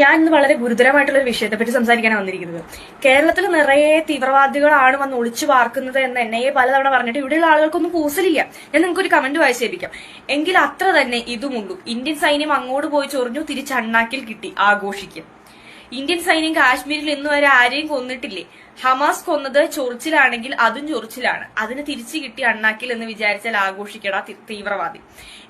ഞാൻ ഇന്ന് വളരെ ഗുരുതരമായിട്ടുള്ള ഒരു വിഷയത്തെ പറ്റി സംസാരിക്കാനാണ് വന്നിരിക്കുന്നത്. കേരളത്തിൽ നിറയെ തീവ്രവാദികളാണ് വന്ന് ഒളിച്ചു പാർക്കുന്നത് എന്ന് എന്നെ പലതവണ പറഞ്ഞിട്ട് ഇവിടെയുള്ള ആളുകൾക്കൊന്നും കൂസലില്ല. ഞാൻ നിങ്ങൾക്ക് ഒരു കമന്റ് വായിച്ചേപ്പിക്കാം. എങ്കിൽ അത്ര തന്നെ ഇതുമുള്ളൂ. ഇന്ത്യൻ സൈന്യം അങ്ങോട്ട് പോയി ചൊറിഞ്ഞു, തിരിച്ചണ്ണാക്കിൽ കിട്ടി, ആഘോഷിക്കും. ഇന്ത്യൻ സൈന്യം കാശ്മീരിൽ ഇന്ന് വരെ ആരെയും കൊന്നിട്ടില്ലേ? ഹമാസ് കൊന്നത് ചൊറിച്ചിലാണെങ്കിൽ അതും ചൊറിച്ചിലാണ്. അതിന് തിരിച്ചു കിട്ടി അണ്ണാക്കിൽ എന്ന് വിചാരിച്ചാൽ ആഘോഷിക്കടാ തീവ്രവാദി.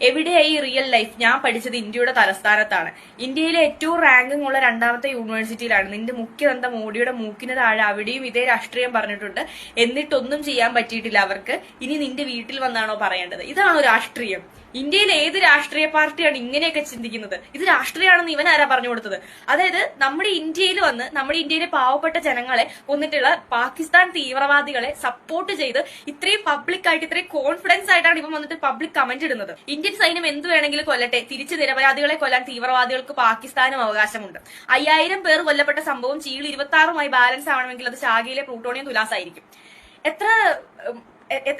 എവിടെയായി റിയൽ ലൈഫ്? ഞാൻ പഠിച്ചത് ഇന്ത്യയുടെ തലസ്ഥാനത്താണ്. ഇന്ത്യയിലെ ഏറ്റവും റാങ്കിംഗ് ഉള്ള 2ാമത്തെ യൂണിവേഴ്സിറ്റിയിലാണ്. നിന്റെ മുഖ്യതന്ത മോഡിയുടെ മൂക്കിന് താഴെ അവിടെയും ഇതേ രാഷ്ട്രീയം പറഞ്ഞിട്ടുണ്ട്. എന്നിട്ടൊന്നും ചെയ്യാൻ പറ്റിയിട്ടില്ല അവർക്ക്. ഇനി നിന്റെ വീട്ടിൽ വന്നാണോ പറയേണ്ടത്? ഇതാണോ രാഷ്ട്രീയം? ഇന്ത്യയിൽ ഏത് രാഷ്ട്രീയ പാർട്ടിയാണ് ഇങ്ങനെയൊക്കെ ചിന്തിക്കുന്നത്? ഇത് രാഷ്ട്രീയമാണെന്ന് ഇവൻ ആരാ പറഞ്ഞു കൊടുത്തത്? അതായത് നമ്മുടെ ഇന്ത്യയിൽ വന്ന് നമ്മുടെ ഇന്ത്യയിലെ പാവപ്പെട്ട ജനങ്ങളെ കൊന്നിട്ടുള്ള പാകിസ്ഥാൻ തീവ്രവാദികളെ സപ്പോർട്ട് ചെയ്ത് ഇത്രയും പബ്ലിക് ആയിട്ട് ഇത്രയും കോൺഫിഡൻസ് ആയിട്ടാണ് ഇവൻ വന്നിട്ട് പബ്ലിക് കമന്റ് ഇടുന്നത്. ഇന്ത്യൻ സൈന്യം എന്ത് വേണമെങ്കിലും കൊല്ലട്ടെ, തിരിച്ച് നിരപരാധികളെ കൊല്ലാൻ തീവ്രവാദികൾക്ക് പാകിസ്ഥാനും അവകാശമുണ്ട്. 5000 പേർ കൊല്ലപ്പെട്ട സംഭവം ചീൾ 26മായി ബാലൻസ് ആവണമെങ്കിൽ അത് ഷാഗിയിലെ പ്ലൂട്ടോണിയം തുലാസായിരിക്കും.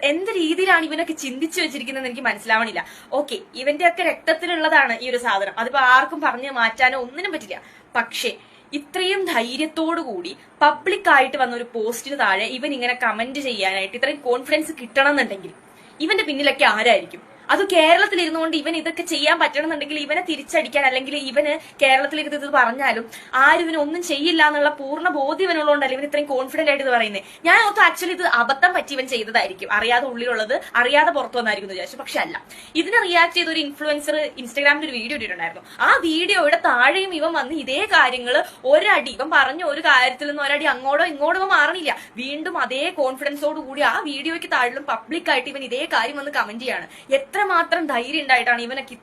എന്ത് രീതിയിലാണ് ഇവനൊക്കെ ചിന്തിച്ചു വെച്ചിരിക്കുന്നത് എനിക്ക് മനസ്സിലാവണില്ല. ഓക്കെ, ഇവന്റെ ഒക്കെ രക്തത്തിലുള്ളതാണ് ഈ ഒരു സാധനം. അതിപ്പോ ആർക്കും പറഞ്ഞു മാറ്റാനോ ഒന്നിനും പറ്റില്ല. പക്ഷേ ഇത്രയും ധൈര്യത്തോടുകൂടി പബ്ലിക് ആയിട്ട് വന്ന ഒരു പോസ്റ്റിന് താഴെ ഇവൻ ഇങ്ങനെ കമന്റ് ചെയ്യാനായിട്ട് ഇത്രയും കോൺഫിഡൻസ് കിട്ടണം എന്നുണ്ടെങ്കിൽ ഇവന്റെ പിന്നിലൊക്കെ ആരായിരിക്കും? അത് കേരളത്തിൽ ഇരുന്നുകൊണ്ട് ഇവൻ ഇതൊക്കെ ചെയ്യാൻ പറ്റണമെന്നുണ്ടെങ്കിൽ ഇവനെ തിരിച്ചടിക്കാൻ, അല്ലെങ്കിൽ ഇവന് കേരളത്തിൽ ഇത് പറഞ്ഞാലും ആരും ഇവന് ഒന്നും ചെയ്യില്ല എന്നുള്ള പൂർണ്ണ ബോധ്യം ഇവനുള്ളതുകൊണ്ടല്ല ഇവൻ ഇത്രയും കോൺഫിഡന്റ് ആയിട്ട് ഇത് പറയുന്നത്. ഞാൻ ഓർത്ത് ആക്ച്വലി ഇത് അബദ്ധം പറ്റി ഇവൻ ചെയ്തതായിരിക്കും, അറിയാതെ ഉള്ളിലുള്ളത് അറിയാതെ പുറത്തു വന്നായിരിക്കും എന്ന് വിചാരിച്ചു. പക്ഷെ അല്ല. ഇതിനെ റിയാക്ട് ചെയ്ത ഒരു ഇൻഫ്ലുവൻസർ ഇൻസ്റ്റാഗ്രാമിൽ ഒരു വീഡിയോ ഇട്ടിട്ടുണ്ടായിരുന്നു. ആ വീഡിയോയുടെ താഴെയും ഇവൻ വന്ന് ഇതേ കാര്യങ്ങൾ ഒരടി ഇവൻ പറഞ്ഞ ഒരു കാര്യത്തിൽ നിന്ന് ഒരടി അങ്ങോട്ടോ ഇങ്ങോട്ടോ ഇവൻ മാറണില്ല. വീണ്ടും അതേ കോൺഫിഡൻസോട് കൂടി ആ വീഡിയോയ്ക്ക് താഴെ പബ്ലിക് ആയിട്ട് ഇവൻ ഇതേ കാര്യം വന്ന് കമന്റ് ചെയ്യാണ്. എത്രമാത്രം ധൈര്യം ഉണ്ടായിട്ടാണ് ഇവനൊക്കെ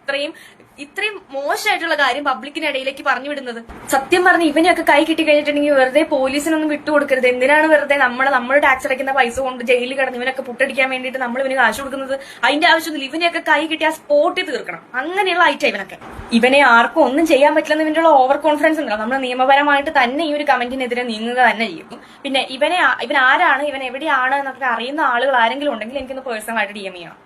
ഇത്രയും മോശമായിട്ടുള്ള കാര്യം പബ്ലിക്കിന്റെ ഇടയിലേക്ക് പറഞ്ഞു വിടുന്നത്? സത്യം പറഞ്ഞ് ഇവനെയൊക്കെ കൈ കിട്ടി കഴിഞ്ഞിട്ടുണ്ടെങ്കിൽ വെറുതെ പോലീസിനൊന്നും വിട്ടുകൊടുക്കരുത്. എന്തിനാണ് വെറുതെ നമ്മുടെ ടാക്സ് അടയ്ക്കുന്ന പൈസ കൊണ്ട് ജയിലിൽ കിടന്ന് ഇവനൊക്കെ പുട്ടടിക്കാൻ വേണ്ടിയിട്ട് നമ്മൾ ഇവന് കാശ് കൊടുക്കുന്നത്? അതിന്റെ ആവശ്യമൊന്നുമില്ല. ഇവനെയൊക്കെ കൈ കിട്ടി ആ സ്പോട്ടിൽ തീർക്കണം. അങ്ങനെയുള്ള ഐറ്റം ഇവനൊക്കെ. ഇവനെ ആർക്കും ഒന്നും ചെയ്യാൻ പറ്റില്ലെന്ന് ഇവന്റെ ഓവർ കോൺഫിഡൻസ് ഉണ്ടല്ലോ. നമ്മൾ നിയമപരമായിട്ട് തന്നെ ഈ ഒരു കമന്റിനെതിരെ നീങ്ങുക തന്നെ ചെയ്യും. പിന്നെ ഇവൻ ആരാണ്, ഇവൻ എവിടെയാണ് എന്നൊക്കെ അറിയുന്ന ആളുകൾ ആരെങ്കിലും ഉണ്ടെങ്കിൽ എനിക്കൊന്ന് പേഴ്സണൽ ആയിട്ട് DM ചെയ്യണം.